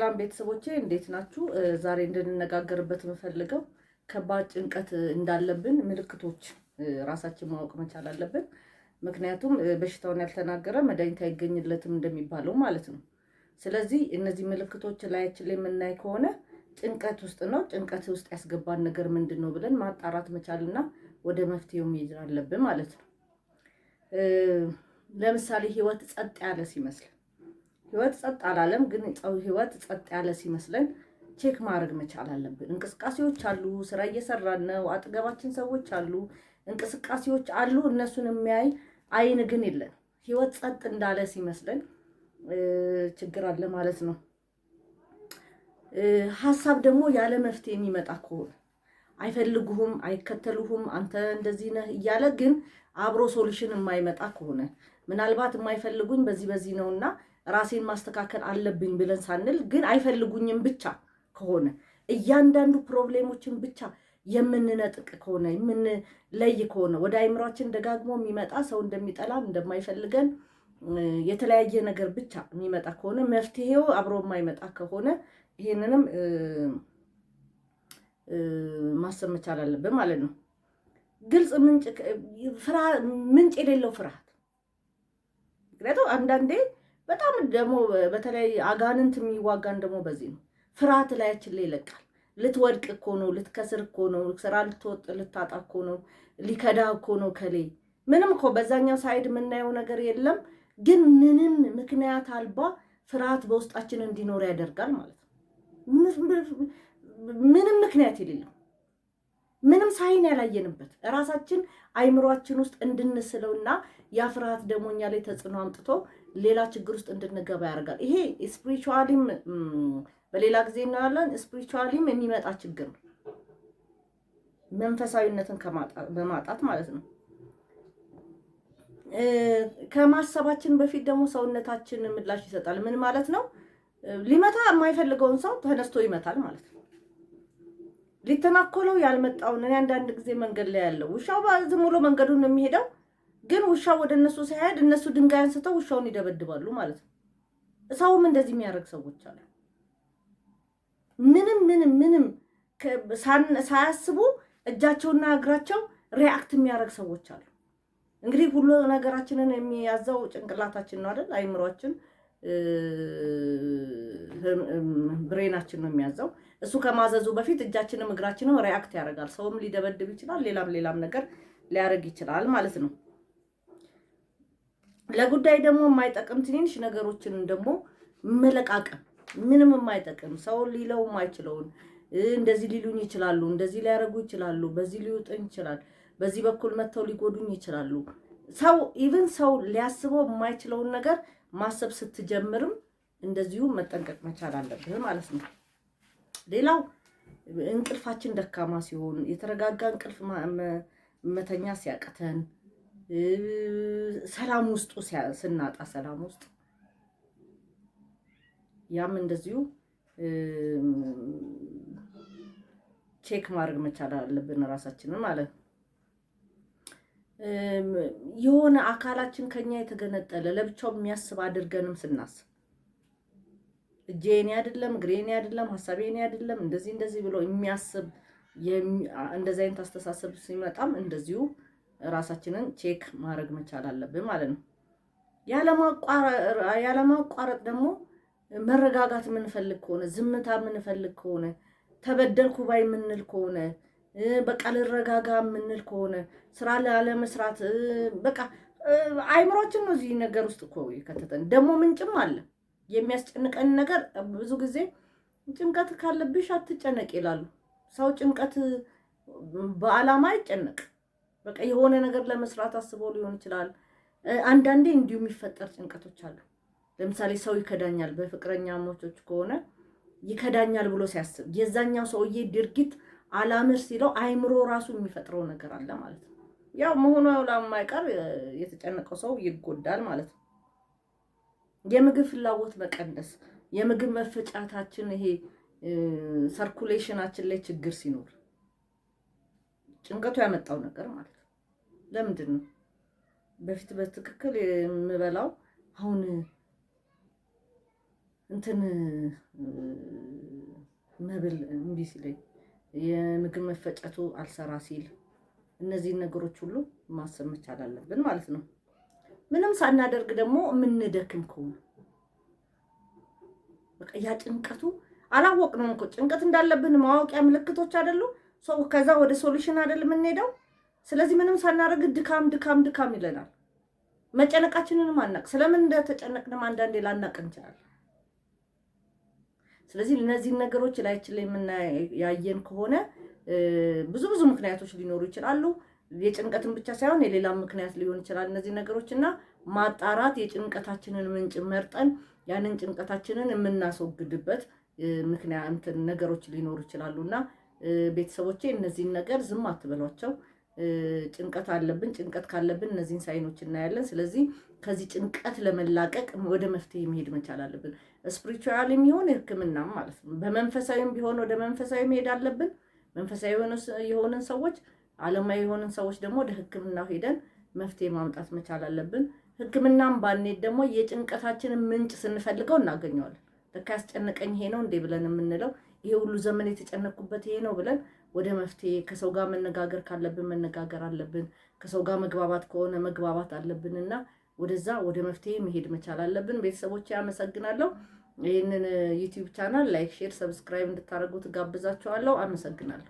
ሰላም ቤተሰቦቼ እንዴት ናችሁ? ዛሬ እንድንነጋገርበት የምፈልገው ከባድ ጭንቀት እንዳለብን ምልክቶች ራሳችን ማወቅ መቻል አለብን። ምክንያቱም በሽታውን ያልተናገረ መድኃኒት አይገኝለትም እንደሚባለው ማለት ነው። ስለዚህ እነዚህ ምልክቶች ላያችን ላይ የምናይ ከሆነ ጭንቀት ውስጥ ነው። ጭንቀት ውስጥ ያስገባን ነገር ምንድን ነው ብለን ማጣራት መቻልና ወደ መፍትሄው መሄድ አለብን ማለት ነው። ለምሳሌ ህይወት ጸጥ ያለ ሲመስል ህይወት ጸጥ አላለም፣ ግን ህይወት ጸጥ ያለ ሲመስለን ቼክ ማድረግ መቻል አለብን። እንቅስቃሴዎች አሉ፣ ስራ እየሰራን ነው፣ አጠገባችን ሰዎች አሉ፣ እንቅስቃሴዎች አሉ። እነሱን የሚያይ አይን ግን የለን። ህይወት ጸጥ እንዳለ ሲመስለን ችግር አለ ማለት ነው። ሀሳብ ደግሞ ያለ መፍትሄ የሚመጣ ከሆነ አይፈልጉህም፣ አይከተሉህም፣ አንተ እንደዚህ ነህ እያለ ግን አብሮ ሶሉሽን የማይመጣ ከሆነ ምናልባት የማይፈልጉኝ በዚህ ነውና ራሴን ማስተካከል አለብኝ ብለን ሳንል ግን አይፈልጉኝም ብቻ ከሆነ እያንዳንዱ ፕሮብሌሞችን ብቻ የምንነጥቅ ከሆነ የምንለይ ከሆነ ወደ አይምሯችን ደጋግሞ የሚመጣ ሰው እንደሚጠላን እንደማይፈልገን የተለያየ ነገር ብቻ የሚመጣ ከሆነ መፍትሄው አብሮ የማይመጣ ከሆነ ይሄንንም ማሰብ መቻል አለብን ማለት ነው። ግልጽ ምንጭ የሌለው ፍርሃት። ምክንያቱም አንዳንዴ በጣም ደግሞ በተለይ አጋንንት የሚዋጋን ደግሞ በዚህ ነው። ፍርሃት ላያችን ላይ ይለቃል። ልትወድቅ እኮ ነው፣ ልትከስር እኮ ነው፣ ስራ ልታጣ እኮ ነው፣ ሊከዳ እኮ ነው ከሌ ምንም እኮ በዛኛው ሳይድ የምናየው ነገር የለም፣ ግን ምንም ምክንያት አልባ ፍርሃት በውስጣችን እንዲኖር ያደርጋል ማለት ነው። ምንም ምክንያት የሌለው ምንም ሳይን ያላየንበት ራሳችን አይምሯችን ውስጥ እንድንስለውና ያ ፍርሃት ደግሞ እኛ ላይ ተጽዕኖ አምጥቶ ሌላ ችግር ውስጥ እንድንገባ ያደርጋል። ይሄ ስፒሪቹዋሊም በሌላ ጊዜ እናያለን። ስፒሪቹዋሊም የሚመጣ ችግር ነው፣ መንፈሳዊነትን በማጣት ማለት ነው። ከማሰባችን በፊት ደግሞ ሰውነታችን ምላሽ ይሰጣል። ምን ማለት ነው? ሊመታ የማይፈልገውን ሰው ተነስቶ ይመታል ማለት ነው። ሊተናኮለው ያልመጣውን እኔ አንዳንድ ጊዜ መንገድ ላይ ያለው ውሻው ዝም ብሎ መንገዱን የሚሄደው ግን ውሻው ወደ እነሱ ሲሄድ እነሱ ድንጋይ አንስተው ውሻውን ይደበድባሉ ማለት ነው። ሰውም እንደዚህ የሚያደርግ ሰዎች አሉ። ምንም ሳያስቡ እጃቸውና እግራቸው ሪአክት የሚያደርግ ሰዎች አሉ። እንግዲህ ሁሉ ነገራችንን የሚያዘው ጭንቅላታችን ነው አይደል? አይምሯችን ብሬናችን ነው የሚያዘው። እሱ ከማዘዙ በፊት እጃችንም እግራችንም ሪአክት ያደርጋል። ሰውም ሊደበድብ ይችላል፣ ሌላም ነገር ሊያደርግ ይችላል ማለት ነው። ለጉዳይ ደግሞ የማይጠቅም ትንንሽ ነገሮችን ደግሞ መለቃቀም፣ ምንም የማይጠቅም ሰው ሊለው የማይችለውን እንደዚህ ሊሉኝ ይችላሉ፣ እንደዚህ ሊያደርጉ ይችላሉ፣ በዚህ ሊውጥኝ ይችላል፣ በዚህ በኩል መጥተው ሊጎዱኝ ይችላሉ። ሰው ሊያስበው የማይችለውን ነገር ማሰብ ስትጀምርም እንደዚሁ መጠንቀቅ መቻል አለብህ ማለት ነው። ሌላው እንቅልፋችን ደካማ ሲሆን፣ የተረጋጋ እንቅልፍ መተኛ ሲያቅተን፣ ሰላም ውስጡ ስናጣ፣ ሰላም ውስጥ ያም እንደዚሁ ቼክ ማድረግ መቻል አለብን ራሳችንን ማለት ነው። የሆነ አካላችን ከኛ የተገነጠለ ለብቻው የሚያስብ አድርገንም ስናስብ እጄ የኔ አይደለም፣ እግሬ የኔ አይደለም፣ ሀሳቤ የኔ አይደለም እንደዚህ ብሎ የሚያስብ እንደዚህ አይነት አስተሳሰብ ሲመጣም እንደዚሁ ራሳችንን ቼክ ማድረግ መቻል አለብን ማለት ነው። ያለማቋረጥ ደግሞ መረጋጋት የምንፈልግ ከሆነ፣ ዝምታ የምንፈልግ ከሆነ፣ ተበደልኩ ባይ የምንል ከሆነ፣ በቃ ልረጋጋ የምንል ከሆነ፣ ስራ ላለመስራት በቃ አይምሮችን ነው እዚህ ነገር ውስጥ እኮ የከተተን። ደግሞ ምንጭም አለ የሚያስጨንቀን ነገር። ብዙ ጊዜ ጭንቀት ካለብሽ አትጨነቅ ይላሉ። ሰው ጭንቀት በዓላማ አይጨነቅ። በቃ የሆነ ነገር ለመስራት አስበው ሊሆን ይችላል። አንዳንዴ እንዲሁ የሚፈጠር ጭንቀቶች አሉ። ለምሳሌ ሰው ይከዳኛል፣ በፍቅረኛሞች ከሆነ ይከዳኛል ብሎ ሲያስብ የዛኛው ሰውዬ ድርጊት አላምር ሲለው አይምሮ ራሱ የሚፈጥረው ነገር አለ ማለት ነው። ያው መሆኑ ለማይቀር የተጨነቀው ሰው ይጎዳል ማለት ነው። የምግብ ፍላጎት መቀነስ፣ የምግብ መፈጫታችን ይሄ ሰርኩሌሽናችን ላይ ችግር ሲኖር ጭንቀቱ ያመጣው ነገር ማለት ነው። ለምንድን ነው በፊት በትክክል የምበላው አሁን እንትን መብል እምቢ ሲለኝ የምግብ መፈጨቱ አልሰራ ሲል እነዚህን ነገሮች ሁሉ ማሰብ መቻል አለብን ማለት ነው። ምንም ሳናደርግ ደግሞ የምንደክም ከሆነ በቃ ያ ጭንቀቱ አላወቅነውም እኮ ጭንቀት እንዳለብን ማወቂያ ምልክቶች አይደሉ? ሰው ከዛ ወደ ሶሉሽን አይደል የምንሄደው? ስለዚህ ምንም ሳናደርግ ድካም ድካም ድካም ይለናል። መጨነቃችንንም አናቅ። ስለምን እንደተጨነቅንም አንዳንዴ ላናቅ እንችላለን። ስለዚህ እነዚህ ነገሮች ላይችን ላይ ያየን ከሆነ ብዙ ምክንያቶች ሊኖሩ ይችላሉ። የጭንቀትን ብቻ ሳይሆን የሌላም ምክንያት ሊሆን ይችላል። እነዚህ ነገሮችና ማጣራት የጭንቀታችንን ምንጭ መርጠን ያንን ጭንቀታችንን የምናስወግድበት ምክንያት ነገሮች ሊኖሩ ይችላሉና ቤተሰቦቼ እነዚህን ነገር ዝም አትበሏቸው። ጭንቀት አለብን። ጭንቀት ካለብን እነዚህን ሳይኖች እናያለን። ስለዚህ ከዚህ ጭንቀት ለመላቀቅ ወደ መፍትሄ መሄድ መቻል አለብን። ስፒሪቹዋል የሚሆን ሕክምናም ማለት ነው። በመንፈሳዊም ቢሆን ወደ መንፈሳዊ መሄድ አለብን። መንፈሳዊ የሆነን ሰዎች፣ ዓለማዊ የሆነን ሰዎች ደግሞ ወደ ሕክምናው ሄደን መፍትሄ ማምጣት መቻል አለብን። ሕክምናም ባንሄድ ደግሞ የጭንቀታችንን ምንጭ ስንፈልገው እናገኘዋለን። ለካ ያስጨነቀኝ ይሄ ነው እንዴ ብለን የምንለው ይሄ ሁሉ ዘመን የተጨነኩበት ይሄ ነው ብለን ወደ መፍትሄ ከሰው ጋር መነጋገር ካለብን መነጋገር አለብን። ከሰው ጋር መግባባት ከሆነ መግባባት አለብንና ወደዛ ወደ መፍትሄ መሄድ መቻል አለብን። ቤተሰቦቼ አመሰግናለሁ። ይህንን ዩቲዩብ ቻናል ላይክ፣ ሼር፣ ሰብስክራይብ እንድታደርጉት ጋብዛችኋለሁ። አመሰግናለሁ።